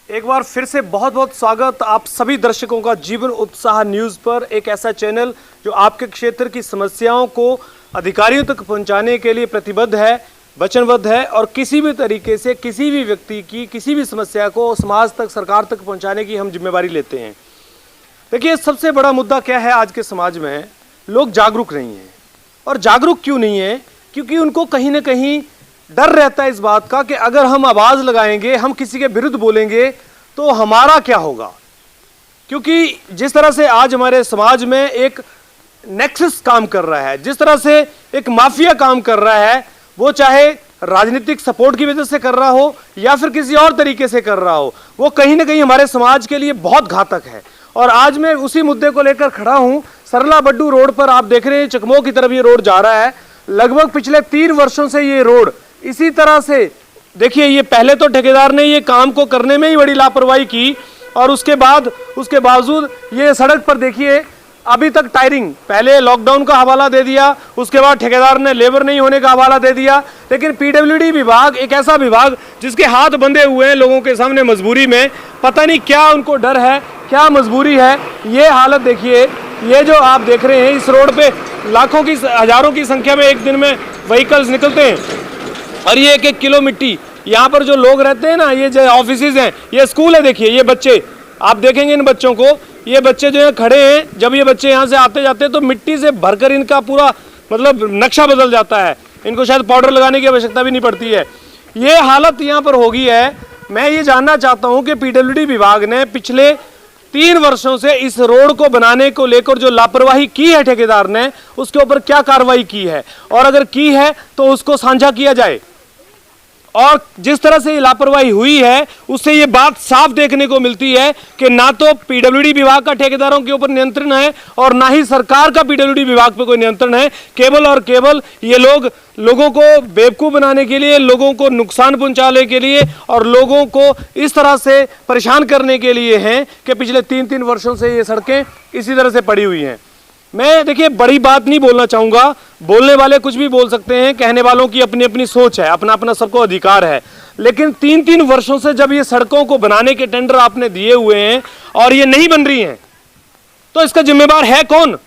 एक बार फिर से बहुत बहुत स्वागत आप सभी दर्शकों का जीवन उत्साह न्यूज़ पर। एक ऐसा चैनल जो आपके क्षेत्र की समस्याओं को अधिकारियों तक पहुंचाने के लिए प्रतिबद्ध है, वचनबद्ध है और किसी भी तरीके से किसी भी व्यक्ति की किसी भी समस्या को समाज तक, सरकार तक पहुंचाने की हम जिम्मेवारी लेते हैं। देखिए, सबसे बड़ा मुद्दा क्या है आज के समाज में, लोग जागरूक नहीं हैं। और जागरूक क्यों नहीं है? क्योंकि उनको कहीं ना कहीं डर रहता है इस बात का कि अगर हम आवाज़ लगाएंगे, हम किसी के विरुद्ध बोलेंगे तो हमारा क्या होगा। क्योंकि जिस तरह से आज हमारे समाज में एक नेक्सस काम कर रहा है, जिस तरह से एक माफिया काम कर रहा है, वो चाहे राजनीतिक सपोर्ट की वजह से कर रहा हो या फिर किसी और तरीके से कर रहा हो, वो कहीं ना कहीं हमारे समाज के लिए बहुत घातक है। और आज मैं उसी मुद्दे को लेकर खड़ा हूं। सरला बड्डू रोड पर आप देख रहे हैं, चकमोह की तरफ ये रोड जा रहा है। लगभग पिछले 3 वर्षों से ये रोड इसी तरह से, देखिए, ये पहले तो ठेकेदार ने ये काम को करने में ही बड़ी लापरवाही की और उसके बावजूद ये सड़क पर देखिए अभी तक टायरिंग, पहले लॉकडाउन का हवाला दे दिया, उसके बाद ठेकेदार ने लेबर नहीं होने का हवाला दे दिया। लेकिन पीडब्ल्यूडी विभाग एक ऐसा विभाग जिसके हाथ बंधे हुए हैं लोगों के सामने मजबूरी में, पता नहीं क्या उनको डर है, क्या मजबूरी है। ये हालत देखिए, ये जो आप देख रहे हैं, इस रोड पे लाखों की, हजारों की संख्या में एक दिन में व्हीकल्स निकलते हैं और ये 1-1 किलो मिट्टी, यहाँ पर जो लोग रहते हैं ना, ये जो ऑफिसेज हैं, ये स्कूल है। देखिए ये बच्चे, आप देखेंगे इन बच्चों को, ये बच्चे जो है खड़े हैं, जब ये बच्चे यहाँ से आते जाते हैं तो मिट्टी से भरकर इनका पूरा मतलब नक्शा बदल जाता है। इनको शायद पाउडर लगाने की आवश्यकता भी नहीं पड़ती है। ये हालत यहाँ पर हो गई है। मैं ये जानना चाहता हूँ कि पीडब्ल्यूडी विभाग ने पिछले 3 वर्षों से इस रोड को बनाने को लेकर जो लापरवाही की है ठेकेदार ने, उसके ऊपर क्या कार्रवाई की है, और अगर की है तो उसको साझा किया जाए। और जिस तरह से ये लापरवाही हुई है, उससे ये बात साफ देखने को मिलती है कि ना तो पीडब्ल्यूडी विभाग का ठेकेदारों के ऊपर नियंत्रण है और ना ही सरकार का पीडब्ल्यूडी विभाग पे कोई नियंत्रण है। केवल और केवल ये लोगों को बेवकूफ़ बनाने के लिए, लोगों को नुकसान पहुंचाने के लिए और लोगों को इस तरह से परेशान करने के लिए हैं कि पिछले 3-3 वर्षों से ये सड़कें इसी तरह से पड़ी हुई हैं। मैं देखिए बड़ी बात नहीं बोलना चाहूँगा, बोलने वाले कुछ भी बोल सकते हैं, कहने वालों की अपनी अपनी सोच है, अपना अपना सबको अधिकार है। लेकिन 3-3 वर्षों से जब ये सड़कों को बनाने के टेंडर आपने दिए हुए हैं और ये नहीं बन रही हैं, तो इसका जिम्मेवार है कौन?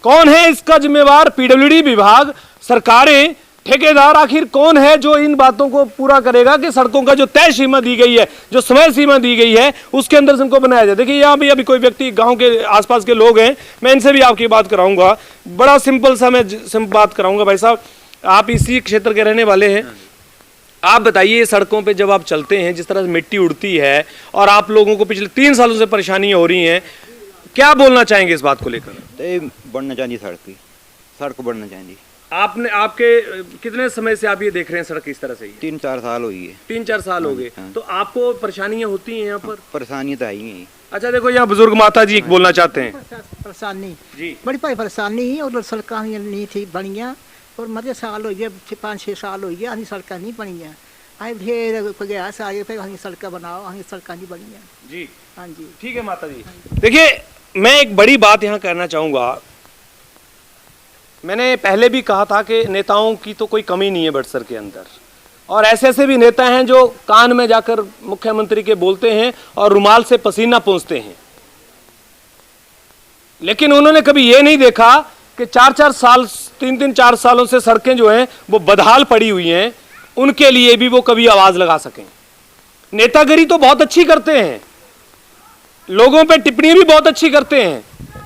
कौन है इसका जिम्मेवार? पीडब्ल्यूडी विभाग, सरकारें, ठेकेदार? आखिर कौन है जो इन बातों को पूरा करेगा कि सड़कों का जो तय सीमा दी गई है, जो समय सीमा दी गई है, उसके अंदर से इनको बनाया जाए। देखिए यहाँ भी अभी कोई व्यक्ति, गांव के आसपास के लोग हैं, मैं इनसे भी आपकी बात कराऊंगा। बड़ा सिंपल सा मैं बात कराऊंगा। भाई साहब, आप इसी क्षेत्र के रहने वाले हैं, आप बताइए, सड़कों पर जब आप चलते हैं, जिस तरह से मिट्टी उड़ती है और आप लोगों को पिछले 3 सालों से परेशानियाँ हो रही हैं, क्या बोलना चाहेंगे इस बात को लेकर? बढ़ना चाहिए, सड़क बढ़ना चाहिए। आपके कितने समय से आप ये देख रहे हैं सड़क इस तरह से? 3-4 साल हो गए। 3-4 साल हो गए। तो आपको परेशानियां होती हैं यहाँ पर? परेशानी तो आई है। अच्छा, देखो यहाँ बुजुर्ग माता जी बोलना चाहते हैं। परेशानी जी, बड़ी भाई परेशानी ही, और सड़क नहीं थी बनिया, और मजे साल हो गए, 5-6 साल हो गए, अभी सड़क नहीं बनिया। अभी ढेर प्रयास आगे पे अभी सड़क बनाओ, अभी सड़क नहीं बनिया। जी, हाँ जी, ठीक है माता जी। देखिए, मैं एक बड़ी बात यहाँ कहना चाहूँगा। मैंने पहले भी कहा था कि नेताओं की तो कोई कमी नहीं है बड़सर के अंदर, और ऐसे ऐसे भी नेता हैं जो कान में जाकर मुख्यमंत्री के बोलते हैं और रुमाल से पसीना पोंछते हैं। लेकिन उन्होंने कभी ये नहीं देखा कि 4-4 साल, 3-4 सालों से सड़कें जो हैं वो बदहाल पड़ी हुई हैं, उनके लिए भी वो कभी आवाज़ लगा सकें। नेतागिरी तो बहुत अच्छी करते हैं, लोगों पे टिप्पणी भी बहुत अच्छी करते हैं,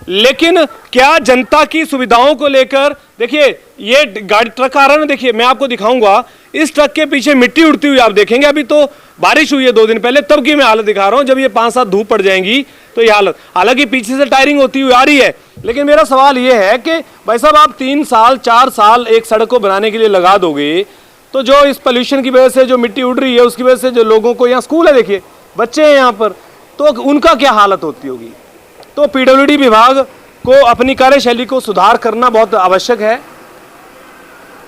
लेकिन क्या जनता की सुविधाओं को लेकर? देखिए ये गाड़ी, ट्रक आ रहा है ना, देखिए मैं आपको दिखाऊंगा, इस ट्रक के पीछे मिट्टी उड़ती हुई आप देखेंगे। अभी तो बारिश हुई है 2 दिन पहले, तब की मैं हालत दिखा रहा हूं। जब ये 5-7 धूप पड़ जाएंगी तो ये हालत, हालांकि पीछे से टायरिंग होती हुई आ रही है। लेकिन मेरा सवाल ये है कि भाई साहब, आप 3 साल 4 साल एक सड़क को बनाने के लिए लगा दोगे, तो जो इस पोल्यूशन की वजह से जो मिट्टी उड़ रही है, उसकी वजह से जो लोगों को, यहाँ स्कूल है देखिए, बच्चे हैं यहाँ पर, तो उनका क्या हालत होती होगी? तो पीडब्ल्यूडी विभाग को अपनी कार्यशैली को सुधार करना बहुत आवश्यक है,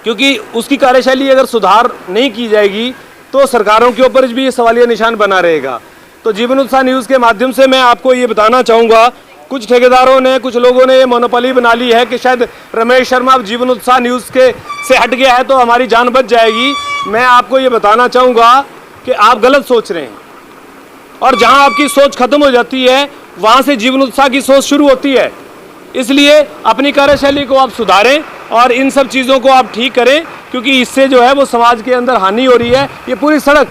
क्योंकि उसकी कार्यशैली अगर सुधार नहीं की जाएगी तो सरकारों के ऊपर भी ये सवालिया निशान बना रहेगा। तो जीवन उत्साह न्यूज़ के माध्यम से मैं आपको ये बताना चाहूँगा, कुछ ठेकेदारों ने, कुछ लोगों ने ये मोनोपोली बना ली है कि शायद रमेश शर्मा अब जीवन उत्साह न्यूज़ के से हट गया है तो हमारी जान बच जाएगी। मैं आपको ये बताना चाहूँगा कि आप गलत सोच रहे हैं। और जहां आपकी सोच खत्म हो जाती है वहां से जीवन उत्साह की सोच शुरू होती है। इसलिए अपनी कार्यशैली को आप सुधारें और इन सब चीज़ों को आप ठीक करें, क्योंकि इससे जो है वो समाज के अंदर हानि हो रही है। ये पूरी सड़क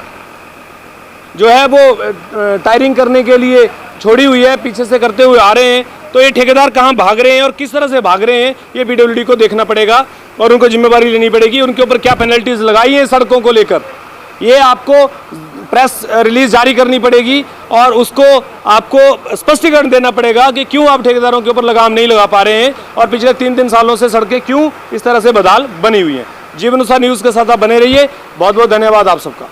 जो है वो टायरिंग करने के लिए छोड़ी हुई है, पीछे से करते हुए आ रहे हैं। तो ये ठेकेदार कहाँ भाग रहे हैं और किस तरह से भाग रहे हैं, ये पीडब्ल्यूडी को देखना पड़ेगा और उनको जिम्मेवारी लेनी पड़ेगी। उनके ऊपर क्या पेनल्टीज लगाई हैं सड़कों को लेकर, ये आपको प्रेस रिलीज जारी करनी पड़ेगी और उसको आपको स्पष्टीकरण देना पड़ेगा कि क्यों आप ठेकेदारों के ऊपर लगाम नहीं लगा पा रहे हैं और पिछले 3 सालों से सड़कें क्यों इस तरह से बदहाल बनी हुई हैं। जीवन उत्साह न्यूज़ के साथ आप बने रहिए। बहुत बहुत धन्यवाद आप सबका।